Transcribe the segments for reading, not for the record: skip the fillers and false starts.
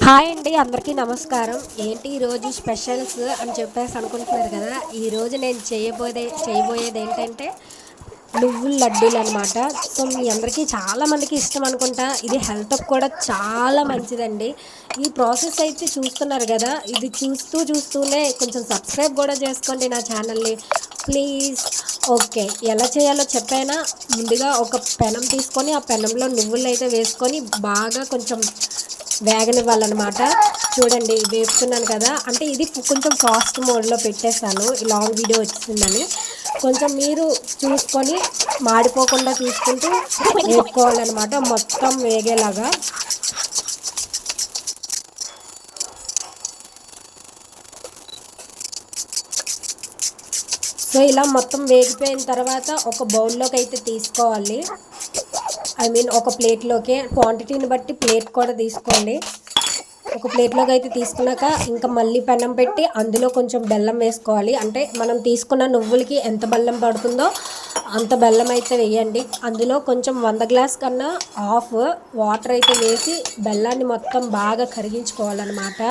Hi అండి, అందరికీ నమస్కారం. ఏంటి ఈరోజు స్పెషల్స్ అని చెప్పేసి అనుకుంటున్నారు కదా. ఈరోజు నేను చేయబోయేది ఏంటంటే నువ్వుల లడ్డూలు అనమాట. సో మీ అందరికీ చాలామందికి ఇష్టం అనుకుంటా. ఇది హెల్త్కి కూడా చాలా మంచిదండి. ఈ ప్రాసెస్ అయితే చూస్తున్నారు కదా, ఇది చూస్తూనే కొంచెం సబ్స్క్రైబ్ కూడా చేసుకోండి నా ఛానల్ని ప్లీజ్. ఓకే, ఎలా చేయాలో చెప్పైనా. ముందుగా ఒక పెనం తీసుకొని ఆ పెనంలో నువ్వులు అయితే వేసుకొని బాగా కొంచెం వేగనివ్వాలన్నమాట. చూడండి వేపుతున్నాను కదా, అంటే ఇది కొంచెం ఫాస్ట్ మోడ్లో పెట్టేశాను, లాంగ్ వీడియో వచ్చిందని. కొంచెం మీరు చూసుకొని మాడిపోకుండా చూసుకుంటూ వేపుకోవాలన్నమాట, మొత్తం వేగేలాగా. సో ఇలా మొత్తం వేగిపోయిన తర్వాత ఒక బౌల్లోకి అయితే తీసుకోవాలి. ఒక ప్లేట్లోకి, క్వాంటిటీని బట్టి ప్లేట్ కూడా తీసుకోండి. ఒక ప్లేట్లోకి అయితే తీసుకున్నాక ఇంకా మళ్ళీ పెనం పెట్టి అందులో కొంచెం బెల్లం వేసుకోవాలి. అంటే మనం తీసుకున్న నువ్వులకి ఎంత బెల్లం పడుతుందో అంత బెల్లం అయితే వేయండి. అందులో కొంచెం 100 గ్లాస్ కన్నా హాఫ్ వాటర్ అయితే వేసి బెల్లాన్ని మొత్తం బాగా కరిగించుకోవాలన్నమాట.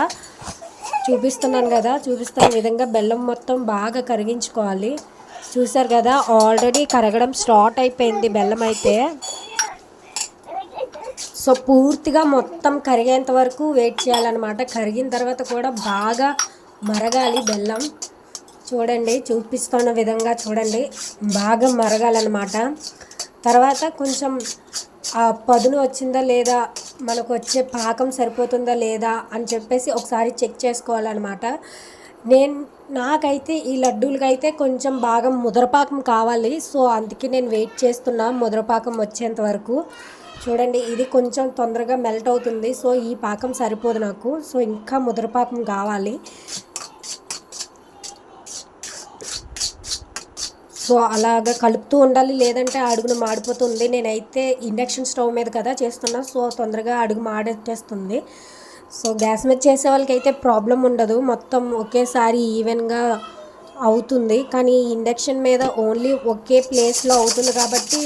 చూపిస్తున్నాను కదా, చూపిస్తున్న విధంగా బెల్లం మొత్తం బాగా కరిగించుకోవాలి. చూసారు కదా, ఆల్రెడీ కరగడం స్టార్ట్ అయిపోయింది బెల్లం అయితే. సో పూర్తిగా మొత్తం కరిగేంత వరకు వెయిట్ చేయాలన్నమాట. కరిగిన తర్వాత కూడా బాగా మరగాలి బెల్లం. చూడండి, చూపిస్తున్న విధంగా చూడండి, బాగా మరగాలన్నమాట. తర్వాత కొంచెం పదును వచ్చిందా లేదా, మనకు వచ్చే పాకం సరిపోతుందా లేదా అని చెప్పేసి ఒకసారి చెక్ చేసుకోవాలన్నమాట. నాకైతే ఈ లడ్డూలకైతే కొంచెం బాగా ముద్రపాకం కావాలి. సో అందుకే నేను వెయిట్ చేస్తున్నా ముద్రపాకం వచ్చేంత వరకు. చూడండి, ఇది కొంచెం తొందరగా మెల్ట్ అవుతుంది. సో ఈ పాకం సరిపోదు నాకు, సో ఇంకా ముద్రపాకం కావాలి. సో అలాగా కలుపుతూ ఉండాలి, లేదంటే అడుగును మాడిపోతుంది. నేనైతే ఇండక్షన్ స్టవ్ మీద కదా చేస్తున్నా, సో తొందరగా అడుగు మాడేస్తుంది. సో గ్యాస్ మీద చేసే వాళ్ళకైతే ప్రాబ్లం ఉండదు, మొత్తం ఒకేసారి ఈవెన్గా అవుతుంది. కానీ ఇండక్షన్ మీద ఓన్లీ ఒకే ప్లేస్లో అవుతుంది కాబట్టి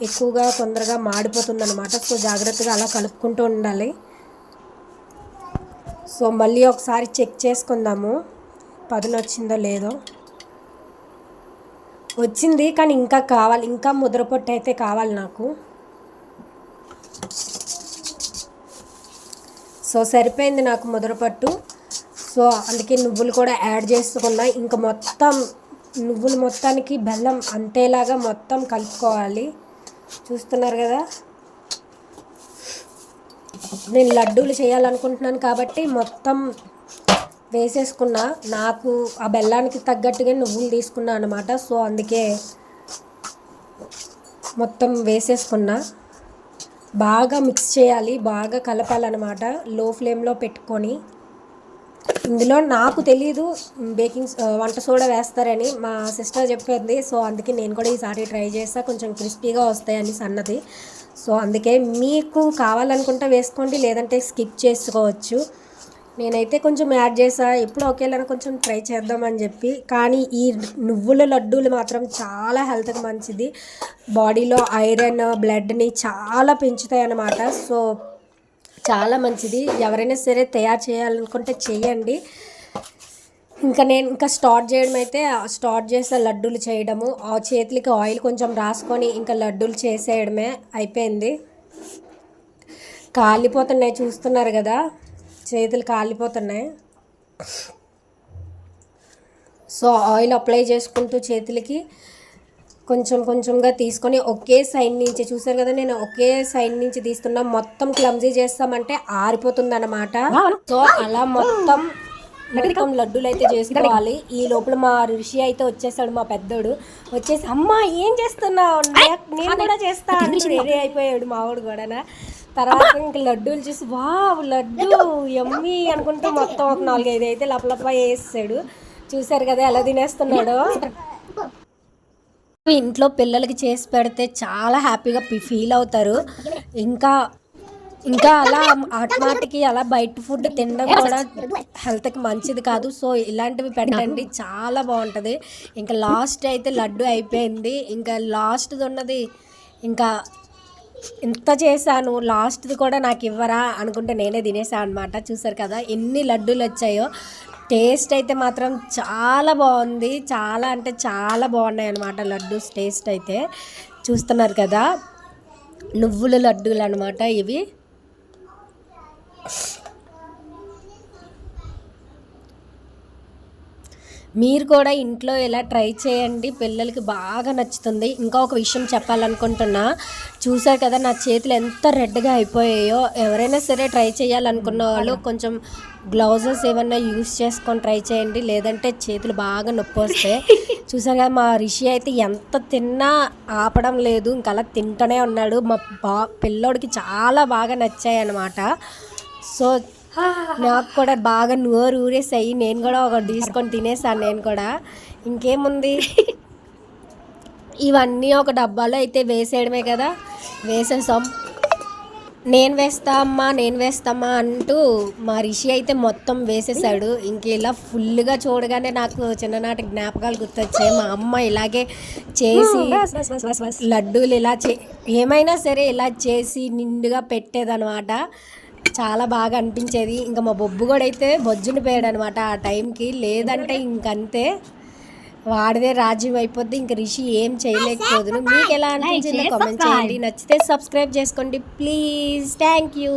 ఎక్కువగా తొందరగా మాడిపోతుంది అనమాట. సో జాగ్రత్తగా అలా కలుపుకుంటూ ఉండాలి. సో మళ్ళీ ఒకసారి చెక్ చేసుకుందాము, పదును వచ్చిందో లేదో. వచ్చింది, కానీ ఇంకా కావాలి, ఇంకా ముద్రపొట్టు అయితే కావాలి నాకు. సో సరిపోయింది నాకు ముద్రపట్టు. సో అందుకే నువ్వులు కూడా యాడ్ చేసుకున్నా. ఇంకా మొత్తం నువ్వులు మొత్తానికి బెల్లం అంతేలాగా మొత్తం కలుపుకోవాలి. చూస్తున్నారు కదా, నేను లడ్డూలు చేయాలనుకుంటున్నాను కాబట్టి మొత్తం వేసేసుకున్నా. నాకు ఆ బెల్లానికి తగ్గట్టుగా నువ్వులు తీసుకున్నా అనమాట. సో అందుకే మొత్తం వేసేసుకున్నా. బాగా మిక్స్ చేయాలి, బాగా కలపాలన్నమాట లో ఫ్లేమ్లో పెట్టుకొని. ఇందులో నాకు తెలీదు వంట సోడా వేస్తారని, మా సిస్టర్ చెప్పింది. సో అందుకే నేను కూడా ఈసారి ట్రై చేస్తా, కొంచెం క్రిస్పీగా వస్తాయని సన్నది. సో అందుకే మీకు కావాలనుకుంటే వేసుకోండి, లేదంటే స్కిప్ చేసుకోవచ్చు. నేనైతే కొంచెం యాడ్ చేసా, ఎప్పుడు ఒకేలా కొంచెం ట్రై చేద్దామని చెప్పి. కానీ ఈ నువ్వుల లడ్డూలు మాత్రం చాలా హెల్త్కి మంచిది, బాడీలో ఐరన్ బ్లడ్ని చాలా పెంచుతాయి అన్నమాట. సో చాలా మంచిది, ఎవరైనా సరే తయారు చేయాలనుకుంటే చేయండి. నేను స్టార్ట్ చేయడం అయితే స్టార్ట్ చేసే లడ్డూలు చేయడము, ఆ చేతులకి ఆయిల్ కొంచెం రాసుకొని ఇంకా లడ్డూలు చేసేయడమే అయిపోయింది. కాలిపోతున్నాయి, చూస్తున్నారు కదా, చేతులు కాలిపోతున్నాయి. సో ఆయిల్ అప్లై చేసుకుంటూ చేతులకి కొంచెం కొంచెంగా తీసుకొని ఒకే సైడ్ నుంచి, చూసారు కదా నేను ఒకే సైడ్ నుంచి తీస్తున్నా. మొత్తం క్లమ్జీ చేస్తామంటే ఆరిపోతుంది అన్నమాట. సో అలా మొత్తం లడ్డూలు అయితే చేసుకోవాలి. ఈ లోపల మా ఋషి అయితే వచ్చేసాడు, మా పెద్దోడు వచ్చేసి అమ్మ ఏం చేస్తున్నావు, నేను కూడా చేస్తా అని రెడీ అయిపోయాడు మావాడు కూడా. తర్వాత ఇంక లడ్డూలు చూసి వావ్ లడ్డు యమ్మీ అనుకుంటూ మొత్తం ఒక 4-5 అయితే లపలప వేసాడు. చూసారు కదా ఎలా తినేస్తున్నాడో. ఇంట్లో పిల్లలకి చేసి పెడితే చాలా హ్యాపీగా ఫీల్ అవుతారు. ఇంకా అలా ఆటమాటికి అలా బయట ఫుడ్ తినడం కూడా హెల్త్కి మంచిది కాదు. సో ఇలాంటివి పెట్టండి, చాలా బాగుంటుంది. ఇంకా లాస్ట్ అయితే లడ్డు అయిపోయింది, ఇంకా లాస్ట్ది ఉన్నది ఇంకా ఇంత చేశాను, లాస్ట్ది కూడా నాకు ఇవ్వరా అనుకుంటే నేనే తినేసాను అనమాట. చూసారు కదా ఎన్ని లడ్డూలు వచ్చాయో. టేస్ట్ అయితే మాత్రం చాలా బాగుంది, చాలా అంటే చాలా బాగున్నాయి అనమాట లడ్డూస్ టేస్ట్ అయితే. చూస్తున్నారు కదా నువ్వుల లడ్డూలు అనమాట ఇవి. మీరు కూడా ఇంట్లో ఇలా ట్రై చేయండి, పిల్లలకి బాగా నచ్చుతుంది. ఇంకా ఒక విషయం చెప్పాలనుకుంటున్నా, చూసారు కదా నా చేతులు ఎంత రెడ్గా అయిపోయాయో. ఎవరైనా సరే ట్రై చేయాలనుకున్న వాళ్ళు కొంచెం గ్లౌజెస్ ఏమన్నా యూస్ చేసుకొని ట్రై చేయండి, లేదంటే చేతులు బాగా నొప్పి వస్తాయి. చూసారు కదా మా రిషి అయితే ఎంత తిన్నా ఆపడం లేదు, ఇంకా అలా తింటూనే ఉన్నాడు. మా పిల్లోడికి చాలా బాగా నచ్చాయి అన్నమాట. సో నాకు కూడా బాగా నోరు ఊరేసాయి, నేను కూడా ఒకటి తీసుకొని తినేసాను నేను కూడా. ఇంకేముంది ఇవన్నీ ఒక డబ్బాలో అయితే వేసేయడమే కదా. వేసేసాం. నేను వేస్తామా అంటూ మా రిషి అయితే మొత్తం వేసేసాడు. ఇంక ఇలా ఫుల్గా చూడగానే నాకు చిన్ననాటి జ్ఞాపకాలు గుర్తొచ్చాయి. మా అమ్మ ఇలాగే చేసి లడ్డూలు ఇలా ఏమైనా సరే ఇలా చేసి నిండుగా పెట్టేదనమాట. చాలా బాగా అనిపించేది. ఇంకా మా బొబ్బు కూడా అయితే బొజ్జుని పోయాడు అనమాట ఆ టైంకి. లేదంటే ఇంకంతే, వాడిదే రాజ్యం అయిపోద్ది. ఇంక రిషి ఏం చేయలేకపోదును. మీకు ఎలా అనిపించిందో కామెంట్ చేయండి. నచ్చితే సబ్స్క్రైబ్ చేసుకోండి ప్లీజ్. Thank you.